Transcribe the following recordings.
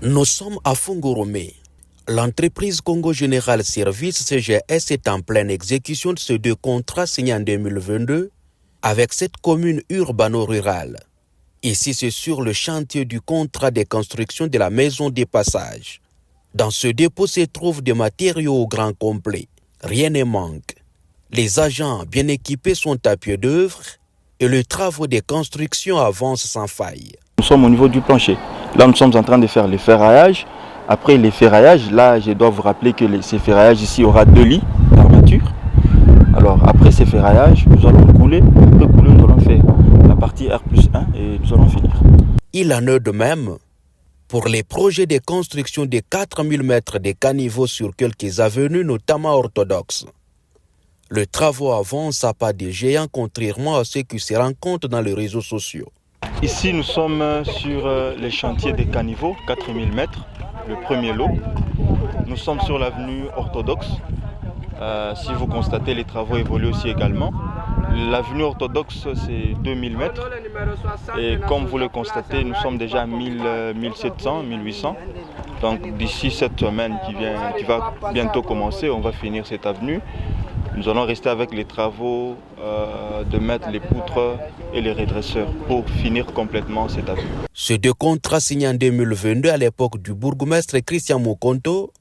Nous sommes à Fungurumé. L'entreprise Congo Général Service CGS est en pleine exécution de ces deux contrats signés en 2022 avec cette commune urbano-rurale. Ici, c'est sur le chantier du contrat de construction de la maison des passages. Dans ce dépôt se trouvent des matériaux au grand complet. Rien ne manque. Les agents bien équipés sont à pied d'œuvre et les travaux de construction avancent sans faille. Nous sommes au niveau du plancher. Là, nous sommes en train de faire les ferraillages. Après les ferraillages, là, je dois vous rappeler que ces ferraillages ici aura 2 lits d'armature. Alors, après ces ferraillages, nous allons couler. Après couler, nous allons faire la partie R+1 et nous allons finir. Il en est de même pour les projets de construction de 4000 mètres de caniveaux sur quelques avenues, notamment orthodoxes. Le travaux avance à pas de géant, contrairement à ce qui se rencontre dans les réseaux sociaux. Ici, nous sommes sur les chantiers des caniveaux, 4000 mètres, le premier lot. Nous sommes sur l'avenue orthodoxe. Si vous constatez, les travaux évoluent aussi également. L'avenue orthodoxe, c'est 2000 mètres. Et comme vous le constatez, nous sommes déjà à 1700, 1800. Donc d'ici cette semaine qui va bientôt commencer, on va finir cette avenue. Nous allons rester avec les travaux de mettre les poutres et les redresseurs pour finir complètement cette avenue. Ces deux contrats signés en 2022 à l'époque du bourgmestre Christian Mokonto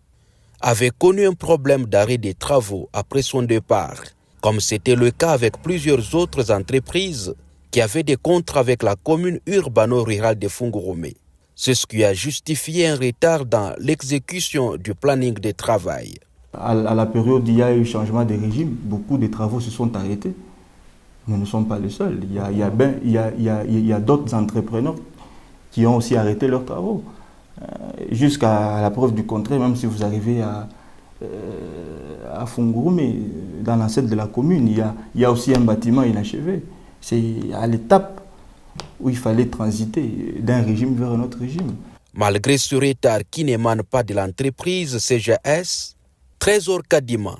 avaient connu un problème d'arrêt des travaux après son départ, comme c'était le cas avec plusieurs autres entreprises qui avaient des contrats avec la commune urbano-rurale de Fungurumé. C'est ce qui a justifié un retard dans l'exécution du planning de travail. À la période où il y a eu changement de régime, beaucoup de travaux se sont arrêtés. Nous ne sommes pas les seuls. Il y a d'autres entrepreneurs qui ont aussi arrêté leurs travaux. Jusqu'à la preuve du contraire, même si vous arrivez à Fungurumé, dans l'ancêtre de la commune, il y a aussi un bâtiment inachevé. C'est à l'étape où il fallait transiter d'un régime vers un autre régime. Malgré ce retard qui n'émane pas de l'entreprise CGS, Trésor Kadima,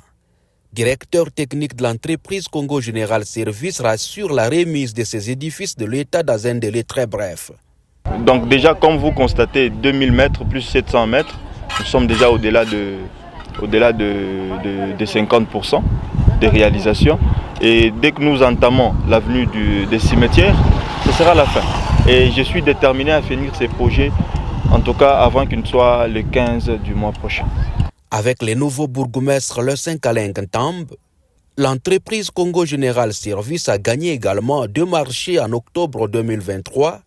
directeur technique de l'entreprise Congo Général Service, rassure la remise de ces édifices de l'État dans un délai très bref. Donc déjà, comme vous constatez, 2000 mètres plus 700 mètres, nous sommes déjà au-delà de 50% des réalisations. Et dès que nous entamons l'avenue des cimetières, ce sera la fin. Et je suis déterminé à finir ces projets, en tout cas avant qu'il ne soit le 15 du mois prochain. Avec les nouveaux bourgmestres Le Saint-Calin Tamb, l'entreprise Congo Général Service a gagné également 2 marchés en octobre 2023,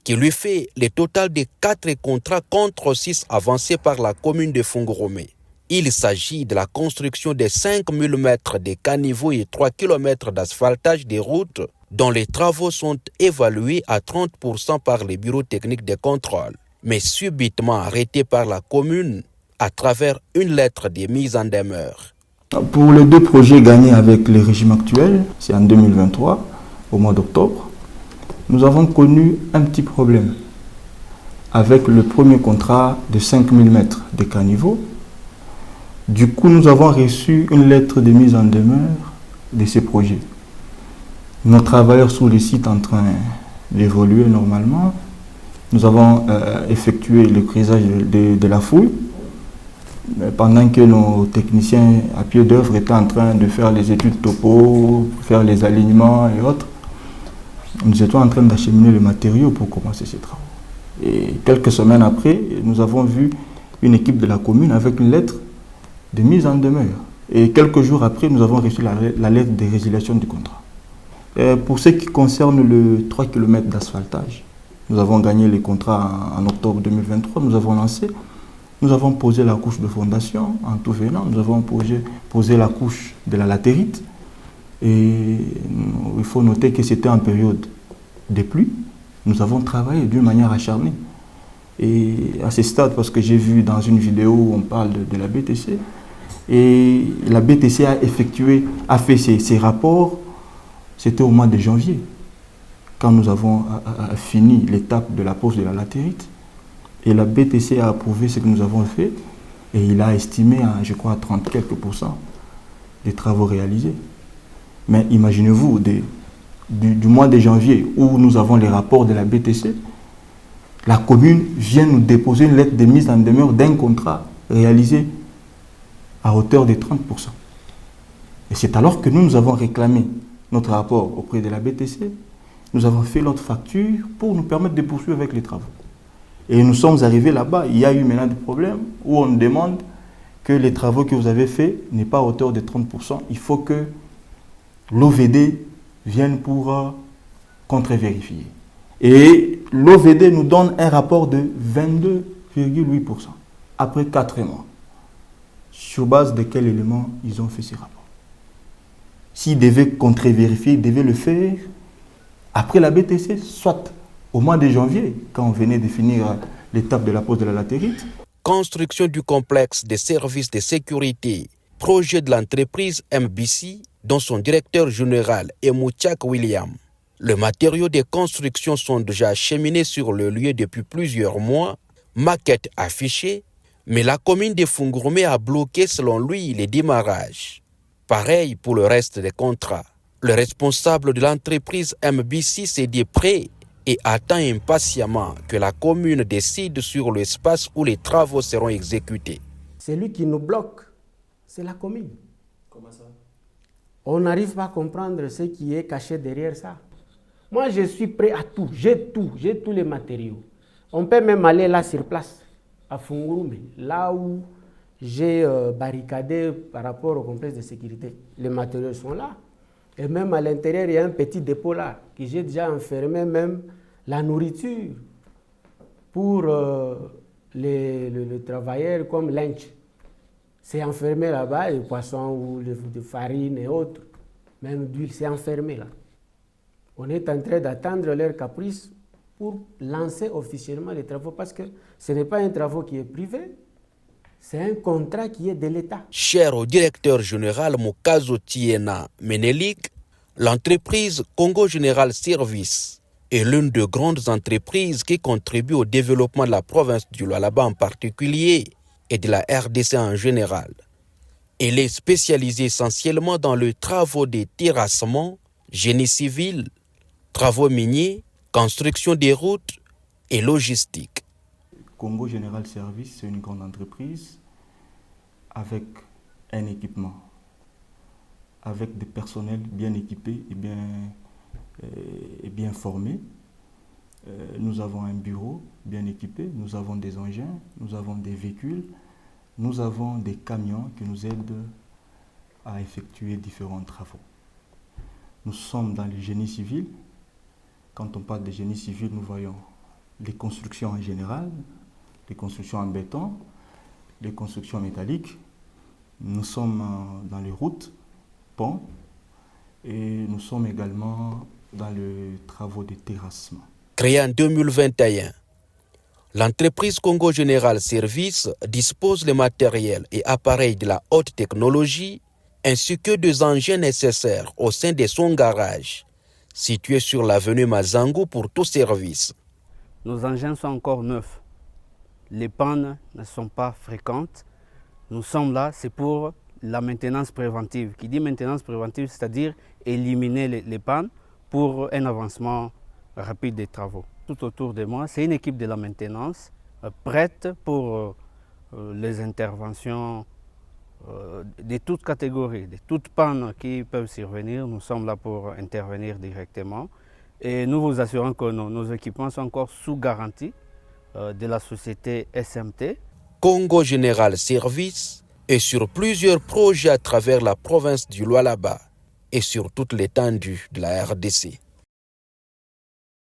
qui lui fait le total de 4 contrats contre 6 avancés par la commune de Fungurumé. Il s'agit de la construction de 5000 mètres de caniveaux et 3 km d'asphaltage des routes, dont les travaux sont évalués à 30% par les bureaux techniques de contrôle, mais subitement arrêtés par la commune à travers une lettre de mise en demeure. Pour les 2 projets gagnés avec le régime actuel, c'est en 2023, au mois d'octobre, nous avons connu un petit problème avec le premier contrat de 5000 mètres de caniveaux. Du coup, nous avons reçu une lettre de mise en demeure de ces projets. Nos travailleurs sur le site en train d'évoluer normalement. Nous avons effectué le creusage de la fouille, pendant que nos techniciens à pied d'œuvre étaient en train de faire les études topo, faire les alignements et autres. Nous étions en train d'acheminer le matériau pour commencer ces travaux. Et quelques semaines après, nous avons vu une équipe de la commune avec une lettre de mise en demeure. Et quelques jours après, nous avons reçu la lettre de résiliation du contrat. Et pour ce qui concerne le 3 km d'asphaltage, nous avons gagné les contrats en octobre 2023, nous avons lancé. Nous avons posé la couche de fondation en tout venant, nous avons posé la couche de la latérite. Et il faut noter que c'était en période de pluie. Nous avons travaillé d'une manière acharnée. Et à ce stade, parce que j'ai vu dans une vidéo où on parle de la BTC, et la BTC a fait ses rapports, c'était au mois de janvier, quand nous avons fini l'étape de la pose de la latérite. Et la BTC a approuvé ce que nous avons fait, et il a estimé à, je crois, 30 quelques % des travaux réalisés. Mais imaginez-vous, du mois de janvier, où nous avons les rapports de la BTC, la commune vient nous déposer une lettre de mise en demeure d'un contrat réalisé à hauteur de 30%. Et c'est alors que nous avons réclamé notre rapport auprès de la BTC, nous avons fait notre facture pour nous permettre de poursuivre avec les travaux. Et nous sommes arrivés là-bas, il y a eu maintenant des problèmes où on nous demande que les travaux que vous avez faits n'est pas à hauteur de 30%. Il faut que l'OVD vienne pour contre-vérifier. Et l'OVD nous donne un rapport de 22,8% après 4 mois. Sur base de quel élément ils ont fait ces rapports? S'ils devaient contre-vérifier, ils devaient le faire après la BTC, soit au mois de janvier, quand on venait de finir l'étape de la pose de la latérite. Construction du complexe des services de sécurité, projet de l'entreprise MBC, dont son directeur général est Mouchak William. Les matériaux de construction sont déjà acheminés sur le lieu depuis plusieurs mois, maquette affichée, mais la commune de Fungourmé a bloqué selon lui les démarrages. Pareil pour le reste des contrats. Le responsable de l'entreprise MBC s'est dit prêt et attend impatiemment que la commune décide sur l'espace où les travaux seront exécutés. Celui qui nous bloque, c'est la commune. Comment ça? On n'arrive pas à comprendre ce qui est caché derrière ça. Moi, je suis prêt à tout, j'ai tous les matériaux. On peut même aller là sur place, à Fungourmé, là où j'ai barricadé par rapport au complexe de sécurité. Les matériaux sont là. Et même à l'intérieur, il y a un petit dépôt là, que j'ai déjà enfermé même la nourriture pour les travailleurs comme lunch. C'est enfermé là-bas, les poissons ou de farine et autres, même d'huile, c'est enfermé là. On est en train d'attendre leur caprice pour lancer officiellement les travaux parce que ce n'est pas un travail qui est privé, c'est un contrat qui est de l'État. Cher au directeur général Mukazo Tiena Menelik, l'entreprise Congo Général Service est l'une des grandes entreprises qui contribue au développement de la province du Lualaba en particulier et de la RDC en général. Elle est spécialisée essentiellement dans les travaux de terrassement, génie civil, travaux miniers, construction des routes et logistique. Congo Général Service, c'est une grande entreprise avec un équipement, avec des personnels bien équipés et bien formés. Nous avons un bureau bien équipé, nous avons des engins, nous avons des véhicules, nous avons des camions qui nous aident à effectuer différents travaux. Nous sommes dans le génie civil. Quand on parle de génie civil, nous voyons les constructions en général, les constructions en béton, les constructions métalliques. Nous sommes dans les routes, ponts, et nous sommes également dans les travaux de terrassement. Créée en 2021, l'entreprise Congo Général Service dispose des matériels et appareils de la haute technologie ainsi que des engins nécessaires au sein de son garage, situé sur l'avenue Mazango pour tout service. Nos engins sont encore neufs. Les pannes ne sont pas fréquentes. Nous sommes là, c'est pour la maintenance préventive. Qui dit maintenance préventive, c'est-à-dire éliminer les pannes pour un avancement rapide des travaux. Tout autour de moi, c'est une équipe de la maintenance prête pour les interventions de toutes catégories, de toutes pannes qui peuvent survenir. Nous sommes là pour intervenir directement. Et nous vous assurons que nos équipements sont encore sous garantie de la société SMT. Congo Général Service est sur plusieurs projets à travers la province du Lualaba et sur toute l'étendue de la RDC.